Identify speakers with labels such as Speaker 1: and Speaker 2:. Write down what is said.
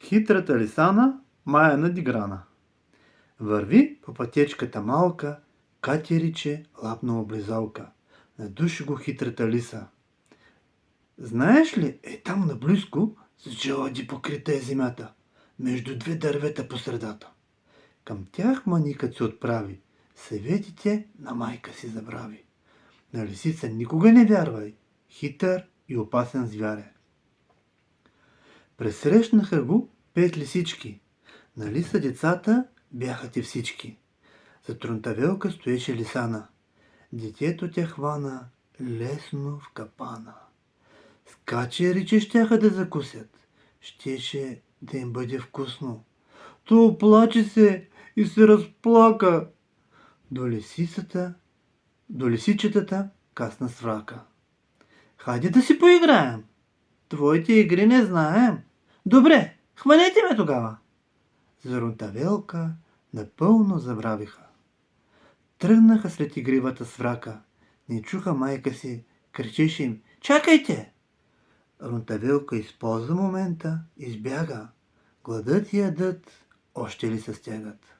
Speaker 1: Хитрата лисана, Мая надиграна. Върви по пътечката малка, катериче лапнала близалка. Надуши го хитрата лиса. Знаеш ли, там наблизко, с джалади покрита е земята, между две дървета по средата. Към тях маникът се отправи, съветите на майка си забрави. На лисица никога не вярвай, хитър и опасен звяр е. Пресрещнаха го 5 лисички. Нали са децата, бяха те всички. За трунтавелка стоеше лисана. Детето тя хвана лесно в капана. Скача рече щяха да закусят. Щеше да им бъде вкусно. То оплаче се и се разплака. До лисичетата касна сврака. Хайде да си поиграем. Твоите игри не знаем. Добре, хванете ме тогава. За Рунтавелка напълно забравиха. Тръгнаха след игривата сврака. Не чуха майка си, кричеше им: "Чакайте!" Рунтавелка използва момента, избяга. Гладът и ядът още ли се стягат.